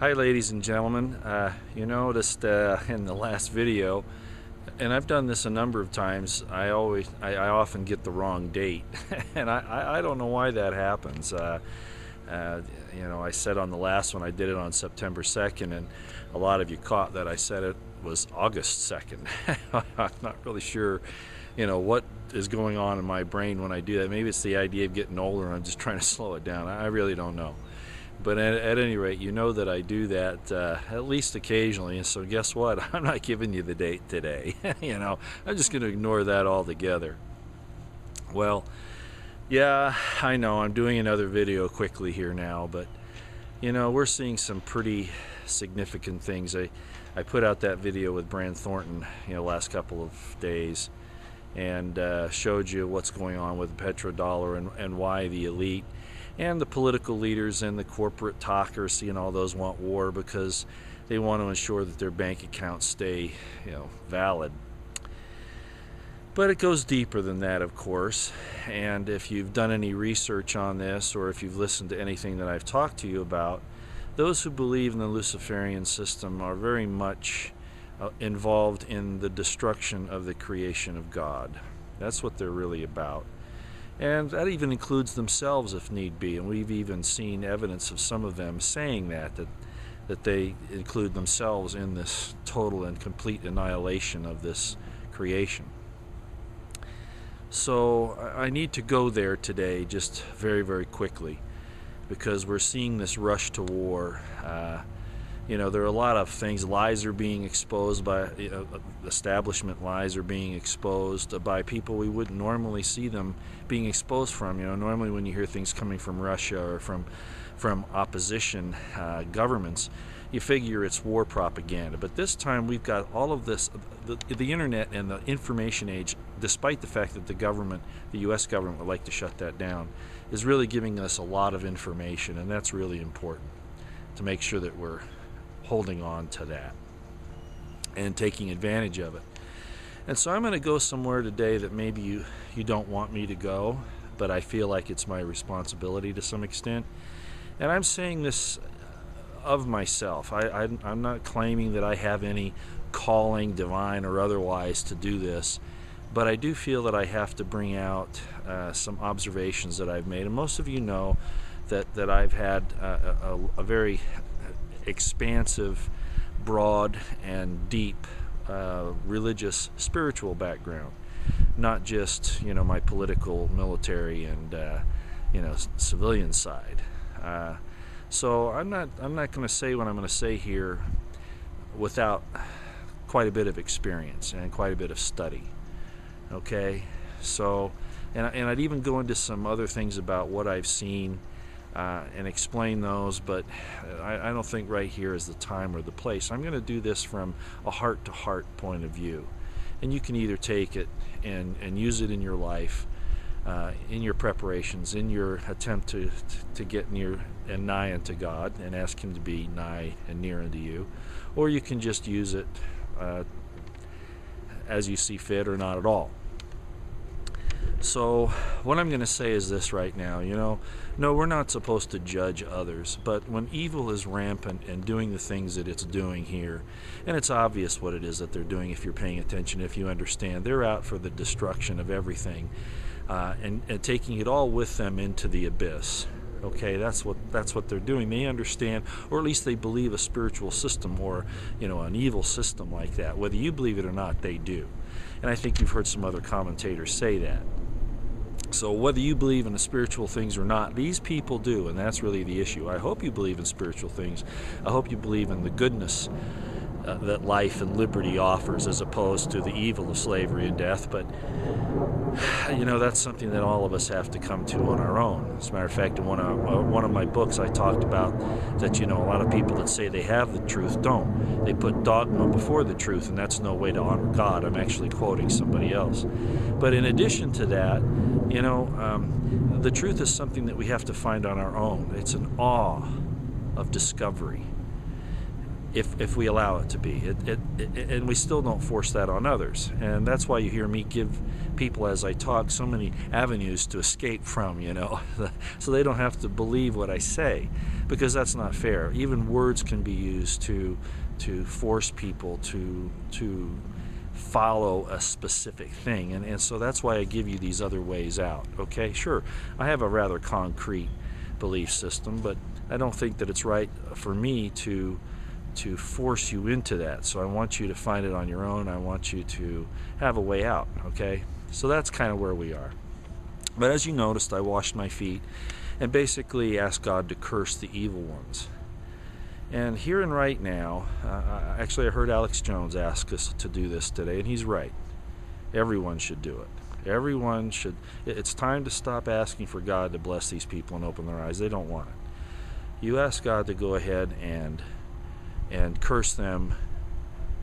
Hi ladies and gentlemen, you noticed in the last video, and I've done this a number of times, I often get the wrong date and I don't know why that happens. I said on the last one I did it on September 2nd, and a lot of you caught that I said it was August 2nd. I'm not really sure what is going on in my brain when I do that. Maybe it's the idea of getting older and I'm just trying to slow it down. I really don't know. But at any rate, you know that I do that at least occasionally, and so guess what? I'm not giving you the date today. I'm just going to ignore that altogether. Well, yeah, I know I'm doing another video quickly here now, but we're seeing some pretty significant things. I put out that video with Brand Thornton last couple of days, and showed you what's going on with the petrodollar and why the elite and the political leaders and the corporate talkers, all those want war because they want to ensure that their bank accounts stay, valid. But it goes deeper than that, of course. And if you've done any research on this, or if you've listened to anything that I've talked to you about, those who believe in the Luciferian system are very much involved in the destruction of the creation of God. That's what they're really about. And that even includes themselves if need be, and we've even seen evidence of some of them saying that they include themselves in this total and complete annihilation of this creation. So I need to go there today just very, very quickly, because we're seeing this rush to war. There are a lot of things. Lies are being exposed by establishment. Lies are being exposed by people we wouldn't normally see them being exposed from. Normally when you hear things coming from Russia or from opposition governments, you figure it's war propaganda. But this time we've got all of this, the internet and the information age, despite the fact that the U.S. government would like to shut that down, is really giving us a lot of information, and that's really important to make sure that we're holding on to that and taking advantage of it. And so I'm going to go somewhere today that maybe you don't want me to go, but I feel like it's my responsibility to some extent. And I'm saying this of myself. I'm not claiming that I have any calling, divine or otherwise, to do this, but I do feel that I have to bring out some observations that I've made. And most of you know that I've had a very expansive, broad, and deep religious, spiritual background, not just my political, military, and civilian side. So I'm not going to say what I'm going to say here without quite a bit of experience and quite a bit of study. Okay, so and I'd even go into some other things about what I've seen and explain those, but I don't think right here is the time or the place. I'm going to do this from a heart-to-heart point of view, and you can either take it and use it in your life, in your preparations, in your attempt to get near and nigh unto God and ask Him to be nigh and near unto you, or you can just use it as you see fit or not at all. So what I'm going to say is this right now, no, we're not supposed to judge others, but when evil is rampant and doing the things that it's doing here, and it's obvious what it is that they're doing if you're paying attention, if you understand, they're out for the destruction of everything, and taking it all with them into the abyss. Okay, that's what they're doing. They understand, or at least they believe, a spiritual system or an evil system like that. Whether you believe it or not, they do. And I think you've heard some other commentators say that. So whether you believe in the spiritual things or not, these people do, and that's really the issue. I hope you believe in spiritual things. I hope you believe in the goodness that life and liberty offers, as opposed to the evil of slavery and death. But that's something that all of us have to come to on our own. As a matter of fact, in one of my books, I talked about that a lot of people that say they have the truth don't. They put dogma before the truth, and that's no way to honor God. I'm actually quoting somebody else. But in addition to that, the truth is something that we have to find on our own. It's an awe of discovery, if we allow it to be. And we still don't force that on others. And that's why you hear me give people, as I talk, so many avenues to escape from, so they don't have to believe what I say. because that's not fair. Even words can be used to force people to follow a specific thing, and so that's why I give you these other ways out. Okay, sure, I have a rather concrete belief system, but I don't think that it's right for me to force you into that. So I want you to find it on your own. I want you to have a way out. Okay, so that's kind of where we are. But as you noticed, I washed my feet and basically asked God to curse the evil ones. And here and right now, actually I heard Alex Jones ask us to do this today, and he's right. Everyone should do it. Everyone should. It's time to stop asking for God to bless these people and open their eyes. They don't want it. You ask God to go ahead and curse them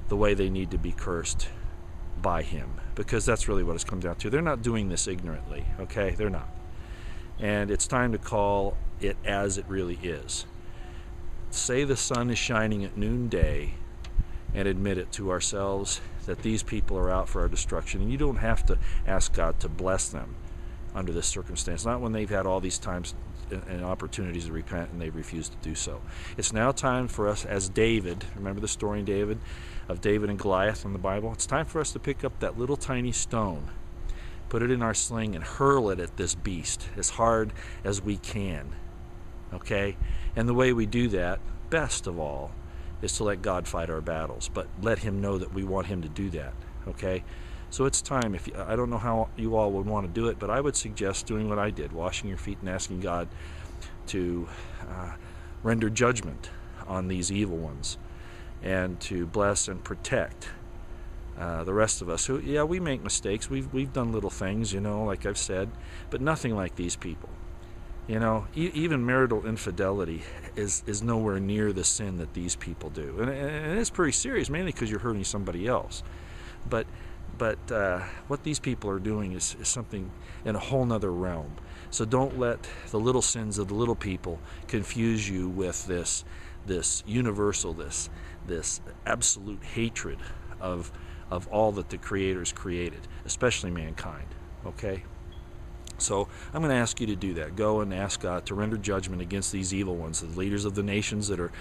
the way they need to be cursed by Him, because that's really what it's come down to. They're not doing this ignorantly, okay? They're not. And it's time to call it as it really is. Say the sun is shining at noonday and admit it to ourselves that these people are out for our destruction. And you don't have to ask God to bless them under this circumstance, not when they've had all these times and opportunities to repent and they've refused to do so. It's now time for us, as David, remember the story of David and Goliath in the Bible? It's time for us to pick up that little tiny stone, put it in our sling, and hurl it at this beast as hard as we can. Okay? And the way we do that, best of all, is to let God fight our battles, but let Him know that we want Him to do that. Okay? So it's time. I don't know how you all would want to do it, but I would suggest doing what I did, washing your feet and asking God to render judgment on these evil ones and to bless and protect the rest of us. Who, yeah, we make mistakes. We've done little things, like I've said, but nothing like these people. Even marital infidelity is nowhere near the sin that these people do, and it's pretty serious, mainly because you're hurting somebody else. But what these people are doing is something in a whole nother realm. So don't let the little sins of the little people confuse you with this universal, this absolute hatred of all that the Creator's created, especially mankind. Okay? So I'm going to ask you to do that. Go and ask God to render judgment against these evil ones, the leaders of the nations that are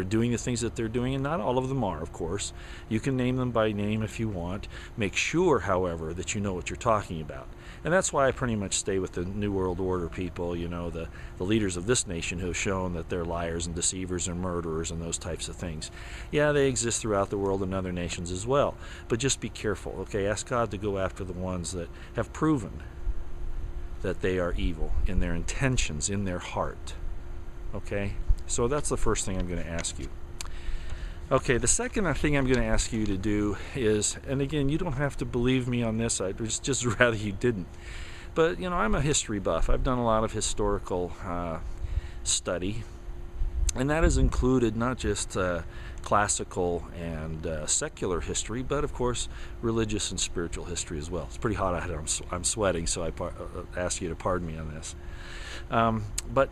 doing the things that they're doing, and not all of them are, of course. You can name them by name if you want. Make sure, however, that you know what you're talking about. And that's why I pretty much stay with the New World Order people, the leaders of this nation who have shown that they're liars and deceivers and murderers and those types of things. Yeah, they exist throughout the world in other nations as well. But just be careful, okay? Ask God to go after the ones that have proven that they are evil in their intentions, in their heart. Okay? So that's the first thing I'm going to ask you. Okay, the second thing I'm going to ask you to do is, and again, you don't have to believe me on this, I'd just rather you didn't. But, I'm a history buff. I've done a lot of historical study, and that has included not just classical and secular history, but of course religious and spiritual history as well. It's pretty hot out here. I'm sweating, so I ask you to pardon me on this. But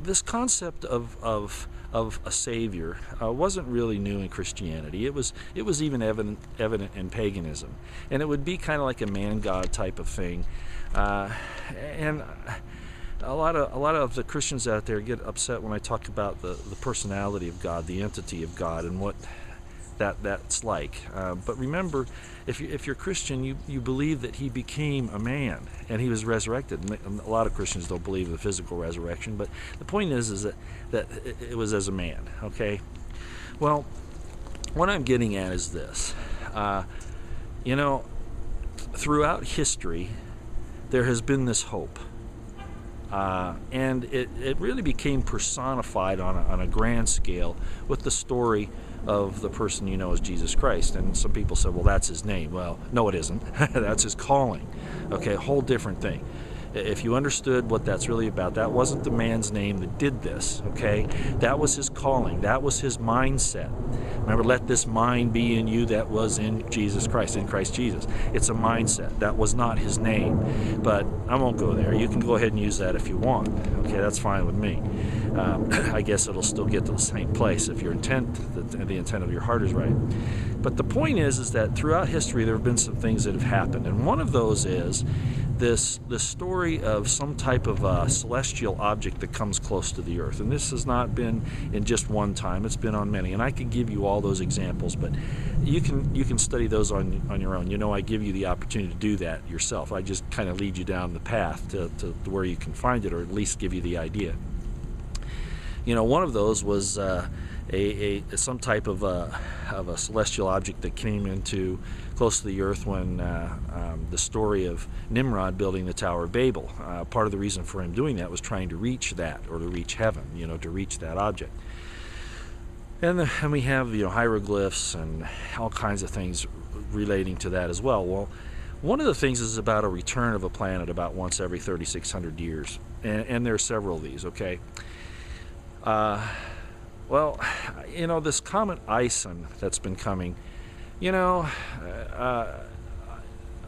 this concept of a savior wasn't really new in Christianity. It was even evident in paganism, and it would be kind of like a man-god type of thing, and a lot of the Christians out there get upset when I talk about the personality of God, the entity of God, and what that's like. But remember, if you're Christian, you believe that He became a man and He was resurrected. And a lot of Christians don't believe in the physical resurrection, but the point is that it was as a man. Okay. Well, what I'm getting at is this. Throughout history, there has been this hope. And it really became personified on a grand scale with the story of the person as Jesus Christ. And some people say, well, that's His name. Well, no, it isn't. That's His calling. Okay, a whole different thing. If you understood what that's really about, that wasn't the man's name that did this, okay? That was his calling. That was his mindset. Remember, let this mind be in you that was in Jesus Christ, in Christ Jesus. It's a mindset. That was not his name. But I won't go there. You can go ahead and use that if you want. Okay, that's fine with me. I guess it'll still get to the same place if your intent, the intent of your heart is right. But the point is that throughout history there have been some things that have happened. And one of those is this story of some type of celestial object that comes close to the earth. And this has not been in just one time, it's been on many. And I could give you all those examples, but you can study those on your own. You know, I give you the opportunity to do that yourself. I just kind of lead you down the path to where you can find it, or at least give you the idea. You know, one of those was some type of a celestial object that came into close to the earth when the story of Nimrod building the Tower of Babel. Part of the reason for him doing that was trying to reach that, or to reach heaven, you know, to reach that object. And we have, you know, hieroglyphs and all kinds of things relating to that as well. Well, one of the things is about a return of a planet about once every 3,600 years, and there are several of these. Okay. Well, you know, this Comet ISON that's been coming, you know,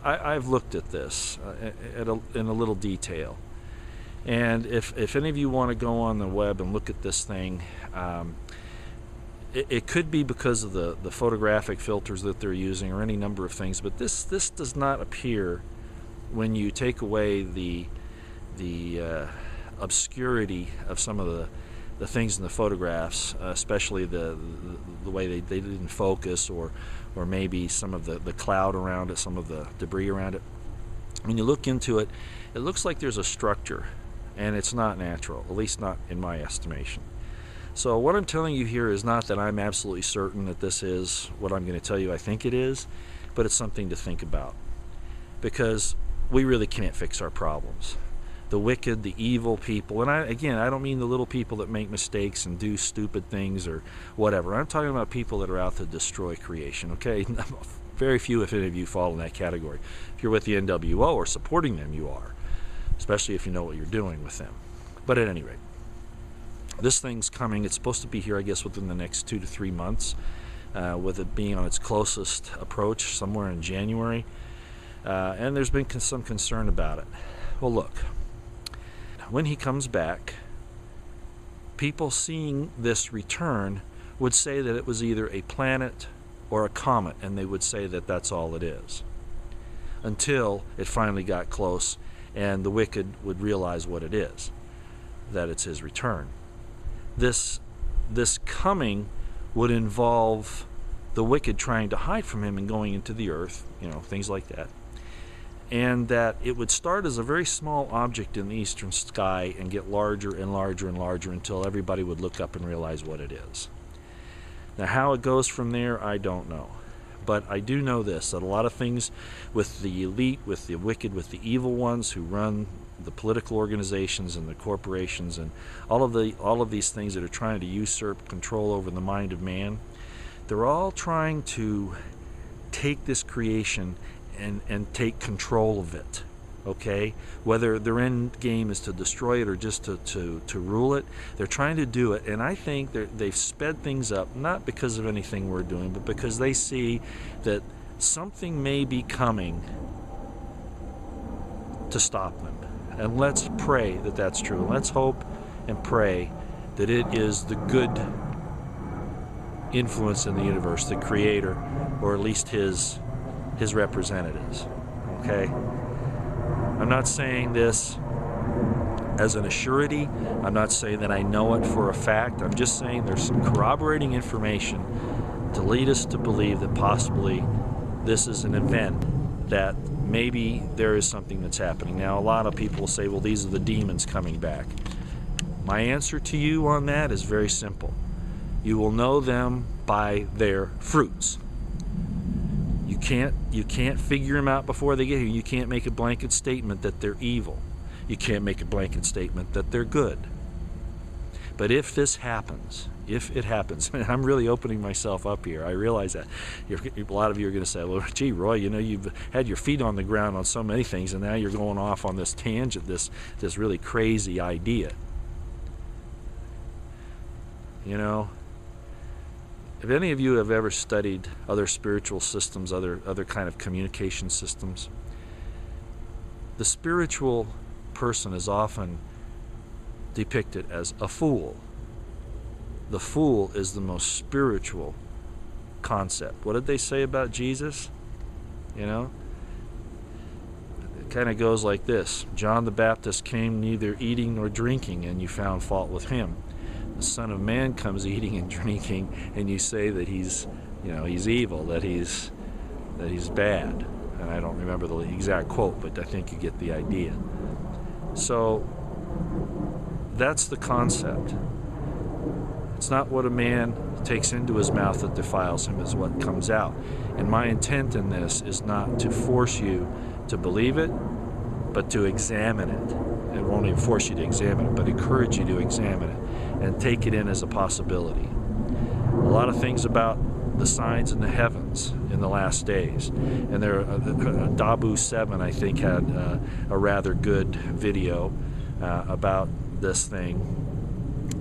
I've looked at this in a little detail. And if any of you want to go on the web and look at this thing, it could be because of the photographic filters that they're using, or any number of things, but this does not appear, when you take away the obscurity of some of the things in the photographs, especially the way they didn't focus, or maybe some of the cloud around it, some of the debris around it. When you look into it, it looks like there's a structure, and it's not natural, at least not in my estimation. So what I'm telling you here is not that I'm absolutely certain that this is what I'm going to tell you I think it is, but it's something to think about, because we really can't fix our problems. The wicked, the evil people, and I don't mean the little people that make mistakes and do stupid things or whatever. I'm talking about people that are out to destroy creation, okay? Very few, if any of you, fall in that category. If you're with the NWO or supporting them, you are, especially if you know what you're doing with them. But at any rate, this thing's coming. It's supposed to be here, I guess, within the next 2 to 3 months, with it being on its closest approach somewhere in January. And there's been some concern about it. Well, look. When he comes back, people seeing this return would say that it was either a planet or a comet, and they would say that that's all it is, until it finally got close and the wicked would realize what it is, that it's his return. This coming would involve the wicked trying to hide from him and going into the earth, you know, things like that. And that it would start as a very small object in the eastern sky and get larger and larger and larger until everybody would look up and realize what it is. Now, how it goes from there, I don't know. But I do know this, that a lot of things with the elite, with the wicked, with the evil ones who run the political organizations and the corporations and all of these things that are trying to usurp control over the mind of man, they're all trying to take this creation and take control of it, okay? Whether their end game is to destroy it or just to rule it, they're trying to do it. And I think they've sped things up, not because of anything we're doing, but because they see that something may be coming to stop them. And let's pray that that's true. Let's hope and pray that it is the good influence in the universe, the creator, or at least his representatives, okay? I'm not saying this as an assurity. I'm not saying that I know it for a fact. I'm just saying there's some corroborating information to lead us to believe that possibly this is an event, that maybe there is something that's happening. Now, a lot of people will say, well, these are the demons coming back. My answer to you on that is very simple. You will know them by their fruits. You can't figure them out before they get here. You can't make a blanket statement that they're evil. You can't make a blanket statement that they're good. But if this happens, if it happens, and I'm really opening myself up here, I realize that. A lot of you are going to say, well, gee, Roy, you know, you've had your feet on the ground on so many things, and now you're going off on this tangent, this really crazy idea. You know, if any of you have ever studied other spiritual systems, other kind of communication systems, the spiritual person is often depicted as a fool. The fool is the most spiritual concept. What did they say about Jesus? You know, kind of goes like this. John the Baptist came neither eating nor drinking, and you found fault with him. The Son of Man comes eating and drinking, and you say that he's evil, that he's bad. And I don't remember the exact quote, but I think you get the idea. So that's the concept. It's not what a man takes into his mouth that defiles him, is what comes out. And my intent in this is not to force you to believe it, but to examine it. It won't even force you to examine it, but encourage you to examine it and take it in as a possibility. A lot of things about the signs in the heavens in the last days. And there, Dabu 7, I think, had a rather good video about this thing.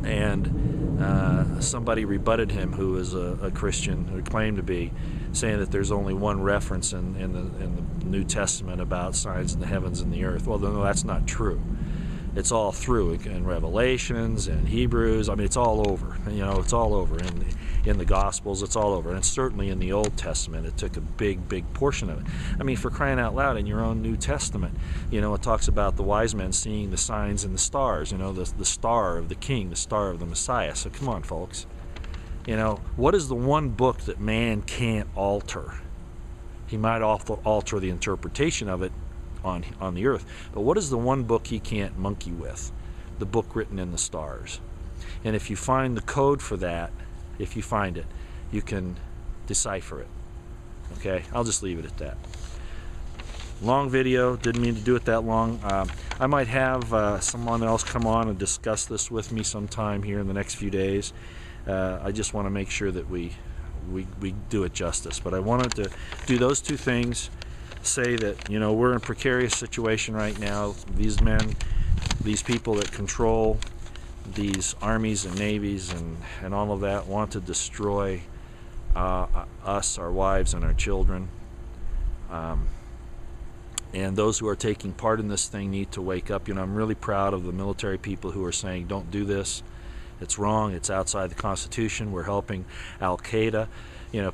And somebody rebutted him who is a Christian, who claimed to be, saying that there's only one reference in the New Testament about signs in the heavens and the earth. Well, no, that's not true. It's all through in Revelations and Hebrews. I mean, it's all over. It's all over in the Gospels. It's all over, and it's certainly in the Old Testament. It took a big portion of it. I mean, for crying out loud, in your own New Testament, it talks about the wise men seeing the signs in the stars. The star of the King, the star of the Messiah. So come on, folks. What is the one book that man can't alter? He might alter the interpretation of it on the earth, but what is the one book he can't monkey with? The book written in the stars. And if you find the code for that, if you find it, you can decipher it. Okay, I'll just leave it at that. Long video, didn't mean to do it that long. I might have someone else come on and discuss this with me sometime here in the next few days. I just want to make sure that we do it justice. But I wanted to do those two things, say that we're in a precarious situation right now. These men, these people that control these armies and navies and all of that want to destroy us, our wives, and our children. And those who are taking part in this thing need to wake up. I'm really proud of the military people who are saying, don't do this. It's wrong. It's outside the Constitution. We're helping Al-Qaeda.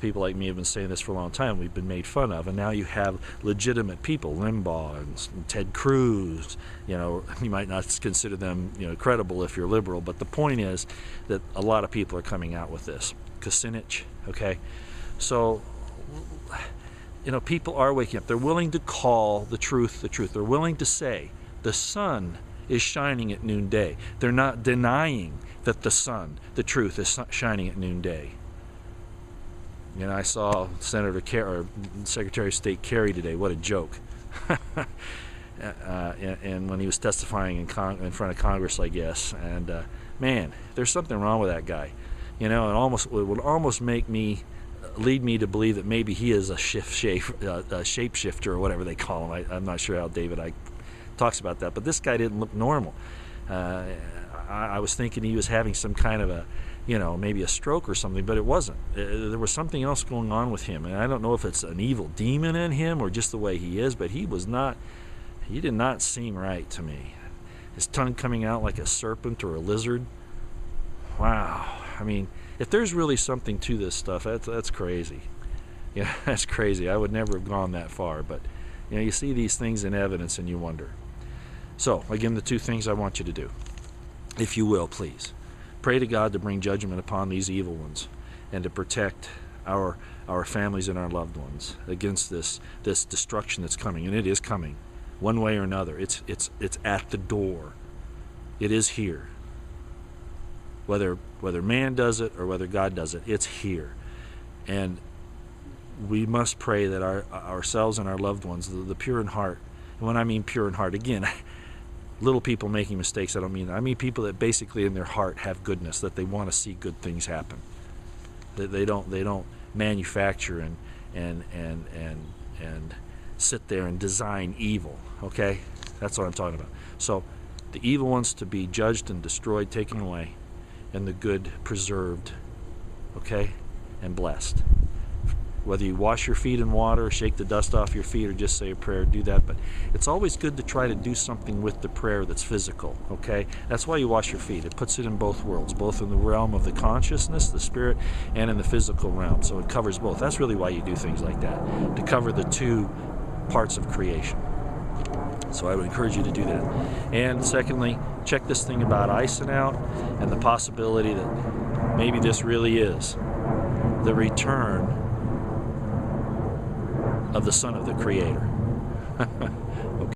People like me have been saying this for a long time. We've been made fun of. And now you have legitimate people, Limbaugh and Ted Cruz. You might not consider them, credible if you're liberal. But the point is that a lot of people are coming out with this. Kucinich, okay? So, people are waking up. They're willing to call the truth the truth. They're willing to say the sun is shining at noonday. They're not denying that the sun, the truth, is shining at noonday. I saw Secretary of State Kerry today. What a joke. And when he was testifying in front of Congress, I guess. And man, there's something wrong with that guy. It would almost lead me to believe that maybe he is a shapeshifter or whatever they call him. I'm not sure how David Icke talks about that, but this guy didn't look normal. I was thinking he was having some kind of maybe a stroke or something, but it wasn't. There was something else going on with him, and I don't know if it's an evil demon in him or just the way he is, but he did not seem right to me. His tongue coming out like a serpent or a lizard. Wow. I mean, if there's really something to this stuff, that's crazy. That's crazy. I would never have gone that far, but you see these things in evidence and you wonder. So, again, the two things I want you to do, if you will, please. Pray to God to bring judgment upon these evil ones and to protect our families and our loved ones against this destruction that's coming. And it is coming, one way or another. It's at the door. It is here. Whether man does it or whether God does it, it's here. And we must pray that ourselves and our loved ones, the pure in heart, and when I mean pure in heart, again, little people making mistakes, I mean people that basically in their heart have goodness, that they want to see good things happen. That they don't manufacture and sit there and design evil. Okay? That's what I'm talking about. So the evil ones to be judged and destroyed, taken away, and the good preserved, okay, and blessed. Whether you wash your feet in water, shake the dust off your feet, or just say a prayer, do that. But it's always good to try to do something with the prayer that's physical, okay? That's why you wash your feet. It puts it in both worlds, both in the realm of the consciousness, the spirit, and in the physical realm. So it covers both. That's really why you do things like that, to cover the two parts of creation. So I would encourage you to do that. And secondly, check this thing about ISON out and the possibility that maybe this really is the return of the Son of the Creator. Okay.